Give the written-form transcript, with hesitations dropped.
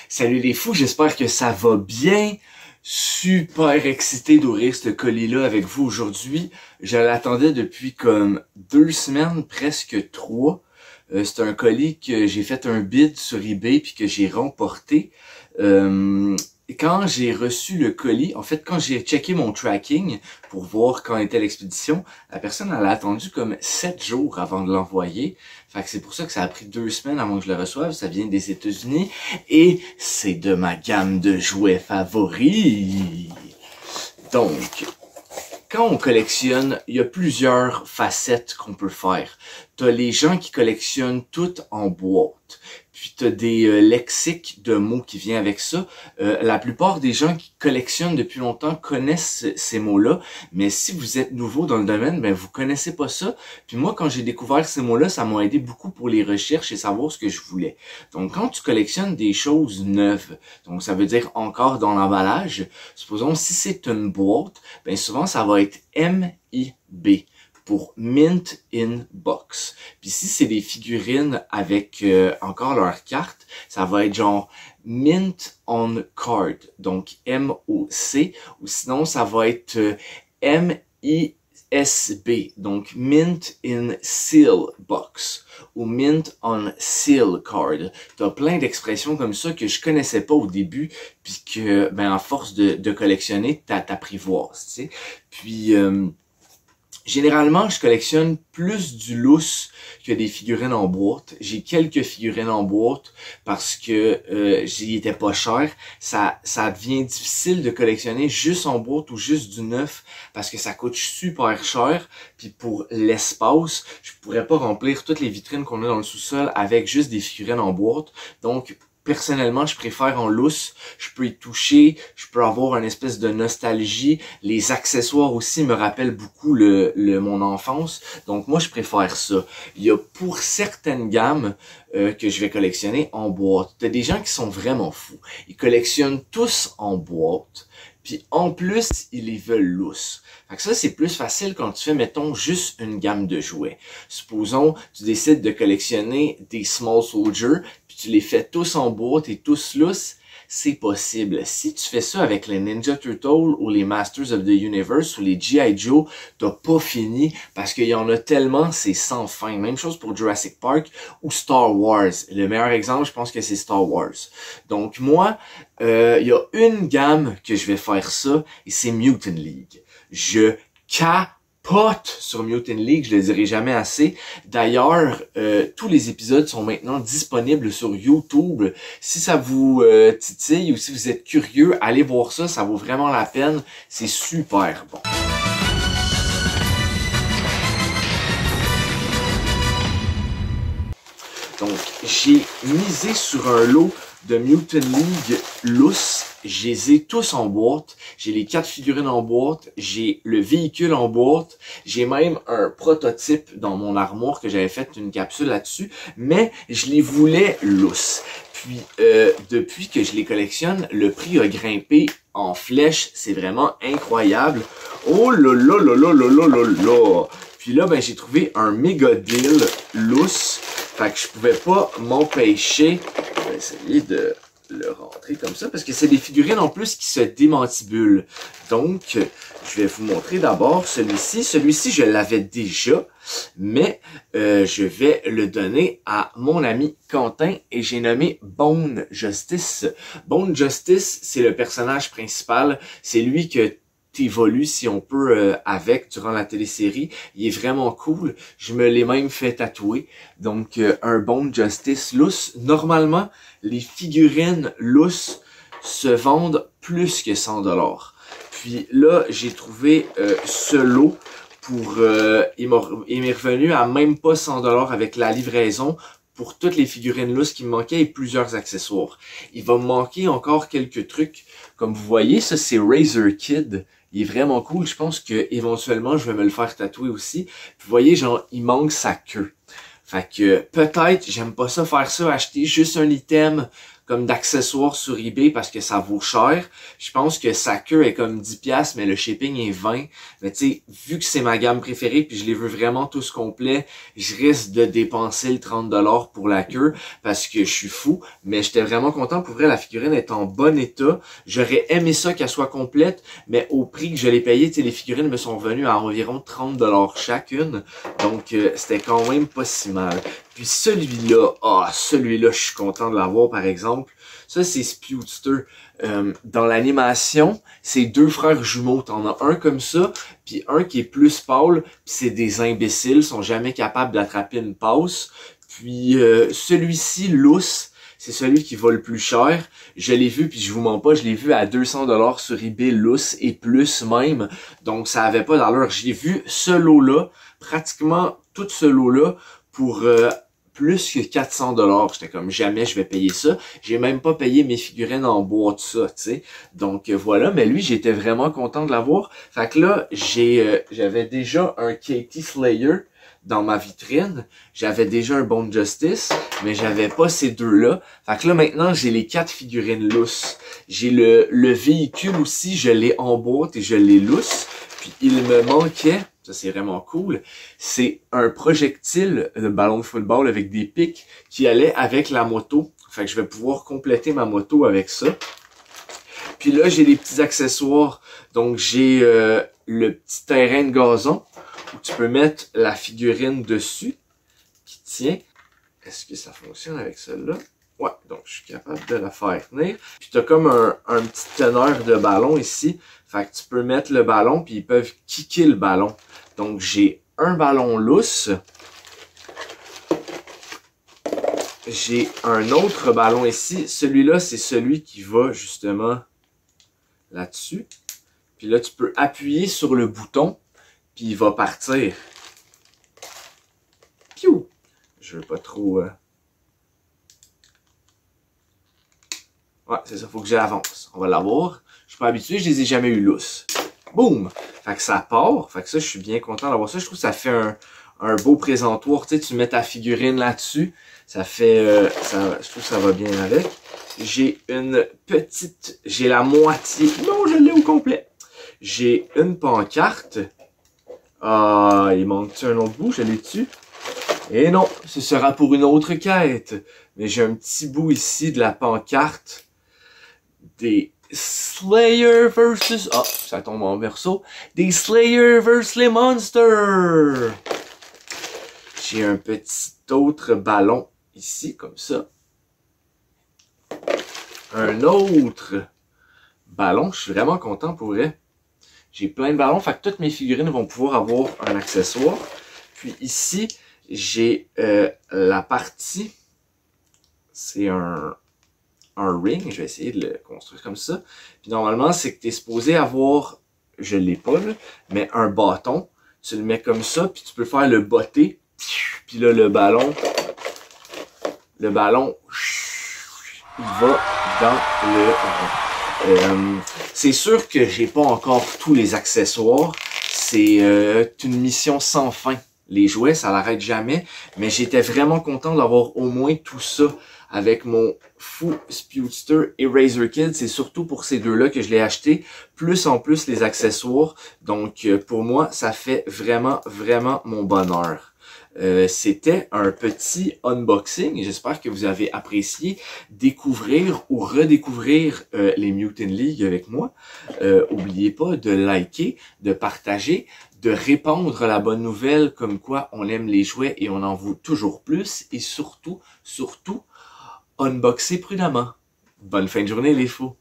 Salut les fous, j'espère que ça va bien. Super excité d'ouvrir ce colis-là avec vous aujourd'hui. Je l'attendais depuis comme 2 semaines, presque 3. C'est un colis que j'ai fait un bid sur eBay puis que j'ai remporté. Quand j'ai reçu le colis, en fait, quand j'ai checké mon tracking pour voir quand était l'expédition, la personne elle a attendu comme 7 jours avant de l'envoyer. Fait que c'est pour ça que ça a pris 2 semaines avant que je le reçoive. Ça vient des États-Unis et c'est de ma gamme de jouets favoris. Donc, quand on collectionne, il y a plusieurs facettes qu'on peut faire. T'as les gens qui collectionnent tout en boîte. Puis t'as des lexiques de mots qui viennent avec ça. La plupart des gens qui collectionnent depuis longtemps connaissent ces mots-là. Mais si vous êtes nouveau dans le domaine, ben vous connaissez pas ça. Puis moi, quand j'ai découvert ces mots-là, ça m'a aidé beaucoup pour les recherches et savoir ce que je voulais. Donc quand tu collectionnes des choses neuves, donc ça veut dire encore dans l'emballage, supposons si c'est une boîte, ben souvent ça va être MIB. Pour Mint in Box. Puis si c'est des figurines avec encore leur carte, ça va être genre Mint on Card, donc M-O-C, ou sinon ça va être M-I-S-B, donc Mint in Seal Box, ou Mint on Seal Card. T'as plein d'expressions comme ça que je connaissais pas au début, puis que, ben, à force de collectionner, t'apprivoises, tu sais. Puis, généralement, je collectionne plus du lousse que des figurines en boîte. J'ai quelques figurines en boîte parce que j'y étais pas cher. Ça devient difficile de collectionner juste en boîte ou juste du neuf parce que ça coûte super cher. Puis pour l'espace, je pourrais pas remplir toutes les vitrines qu'on a dans le sous-sol avec juste des figurines en boîte. Donc, personnellement, je préfère en lousse. Je peux y toucher, je peux avoir une espèce de nostalgie. Les accessoires aussi me rappellent beaucoup mon enfance. Donc moi, je préfère ça. Il y a pour certaines gammes que je vais collectionner en boîte. T'as des gens qui sont vraiment fous. Ils collectionnent tous en boîte. Puis en plus, ils les veulent lousses. Fait que ça, c'est plus facile quand tu fais, mettons, juste une gamme de jouets. Supposons, tu décides de collectionner des Small Soldiers, puis tu les fais tous en boîte et tous lousses, c'est possible. Si tu fais ça avec les Ninja Turtles ou les Masters of the Universe ou les G.I. Joe, t'as pas fini parce qu'il y en a tellement, c'est sans fin. Même chose pour Jurassic Park ou Star Wars. Le meilleur exemple, je pense que c'est Star Wars. Donc moi, il y a une gamme que je vais faire ça et c'est Mutant League. Je capote sur Mutant League, je le dirai jamais assez. D'ailleurs, tous les épisodes sont maintenant disponibles sur YouTube. Si ça vous titille ou si vous êtes curieux, allez voir ça, ça vaut vraiment la peine. C'est super bon. Donc, j'ai misé sur un lot de Mutant League lousse. Je les ai tous en boîte. J'ai les 4 figurines en boîte. J'ai le véhicule en boîte. J'ai même un prototype dans mon armoire que j'avais fait une capsule là-dessus. Mais je les voulais lousses. Puis, depuis que je les collectionne, le prix a grimpé en flèche. C'est vraiment incroyable. Oh là là là là là là là là! Puis là, ben, j'ai trouvé un méga deal lousse. Fait que je pouvais pas m'empêcher. Je vais essayer de le rentrer comme ça parce que c'est des figurines en plus qui se démantibulent. Donc, je vais vous montrer d'abord celui-ci. Celui-ci, je l'avais déjà, mais je vais le donner à mon ami Quentin et j'ai nommé Bone Justice. Bone Justice, c'est le personnage principal. C'est lui que t'évolues si on peut avec durant la télésérie. Il est vraiment cool. Je me l'ai même fait tatouer. Donc un Bone Justice lousse. Normalement, les figurines lousses se vendent plus que 100$. Puis là, j'ai trouvé ce lot pour il m'est revenu à même pas 100$ avec la livraison pour toutes les figurines lousses qui me manquaient et plusieurs accessoires. Il va me manquer encore quelques trucs. Comme vous voyez, ça c'est Razor Kid. Il est vraiment cool. Je pense que éventuellement je vais me le faire tatouer aussi. Puis vous voyez, genre, il manque sa queue. Fait que peut-être, j'aime pas ça faire ça, acheter juste un item comme d'accessoires sur eBay parce que ça vaut cher. Je pense que sa queue est comme 10$, mais le shipping est 20$. Mais tu sais, vu que c'est ma gamme préférée puis je les veux vraiment tous complets, je risque de dépenser le 30$ pour la queue parce que je suis fou. Mais j'étais vraiment content. Pour vrai, la figurine est en bon état. J'aurais aimé ça qu'elle soit complète, mais au prix que je l'ai payé, tu sais, les figurines me sont venues à environ 30$ chacune. Donc, c'était quand même pas si mal. Puis celui-là, celui-là, je suis content de l'avoir, par exemple. Ça, c'est Spewster. Dans l'animation, c'est deux frères jumeaux. T'en as un comme ça, puis un qui est plus pâle, puis c'est des imbéciles, sont jamais capables d'attraper une passe. Puis celui-ci, Lousse, c'est celui qui va le plus cher. Je l'ai vu, puis je vous mens pas, je l'ai vu à 200$ sur eBay, Lousse et plus même. Donc, ça avait pas d'allure. J'ai vu ce lot-là, pratiquement tout ce lot-là, pour plus que 400$. J'étais comme, jamais je vais payer ça. J'ai même pas payé mes figurines en bois, tout ça, tu sais. Donc voilà, mais lui, j'étais vraiment content de l'avoir. Fait que là, j'avais déjà un Katie Slayer dans ma vitrine. J'avais déjà un Bone Justice, mais j'avais pas ces deux-là. Fait que là, maintenant, j'ai les 4 figurines lousses. J'ai le véhicule aussi, je l'ai en boîte et je l'ai lousse. Puis il me manquait, ça c'est vraiment cool, c'est un projectile de ballon de football avec des pics qui allait avec la moto. Fait que je vais pouvoir compléter ma moto avec ça. Puis là, j'ai des petits accessoires. Donc j'ai le petit terrain de gazon où tu peux mettre la figurine dessus qui tient. Est-ce que ça fonctionne avec celle-là? Ouais, donc je suis capable de la faire tenir. Puis tu as comme un petit teneur de ballon ici. Fait que tu peux mettre le ballon, puis ils peuvent kicker le ballon. Donc j'ai un ballon lousse. J'ai un autre ballon ici. Celui-là, c'est celui qui va justement là-dessus. Puis là, tu peux appuyer sur le bouton, puis il va partir. Piou! Je veux pas trop... Ouais, c'est ça, faut que j'avance. On va l'avoir. Je suis pas habitué, je les ai jamais eu lousses. Boum! Fait que ça part. Fait que ça, je suis bien content d'avoir ça. Je trouve que ça fait un beau présentoir. Tu sais, tu mets ta figurine là-dessus. Ça fait... je trouve que ça va bien avec. J'ai une petite... J'ai la moitié... Non, je l'ai au complet. J'ai une pancarte. Ah, il manque-tu un autre bout? Je l'ai dessus. Et non, ce sera pour une autre quête. Mais j'ai un petit bout ici de la pancarte des Slayer versus... Ah, ça tombe en verso. Des Slayer versus les Monsters. J'ai un petit autre ballon ici, comme ça. Un autre ballon. Je suis vraiment content pour vrai. J'ai plein de ballons, fait que toutes mes figurines vont pouvoir avoir un accessoire. Puis ici, j'ai la partie... C'est un ring, je vais essayer de le construire comme ça. Puis normalement, c'est que tu es supposé avoir, je l'ai pas là, mais un bâton. Tu le mets comme ça, puis tu peux faire le botter. Puis là, le ballon, il va dans le... c'est sûr que j'ai pas encore tous les accessoires. C'est une mission sans fin. Les jouets, ça l'arrête jamais. Mais j'étais vraiment content d'avoir au moins tout ça avec mon fou Spewster et Razor Kid. C'est surtout pour ces deux-là que je l'ai acheté. Plus en plus les accessoires. Donc pour moi, ça fait vraiment, vraiment mon bonheur. C'était un petit unboxing. J'espère que vous avez apprécié découvrir ou redécouvrir les Mutant League avec moi. Oubliez pas de liker, de partager, de répandre la bonne nouvelle comme quoi on aime les jouets et on en veut toujours plus. Et surtout, unboxer prudemment. Bonne fin de journée les fous!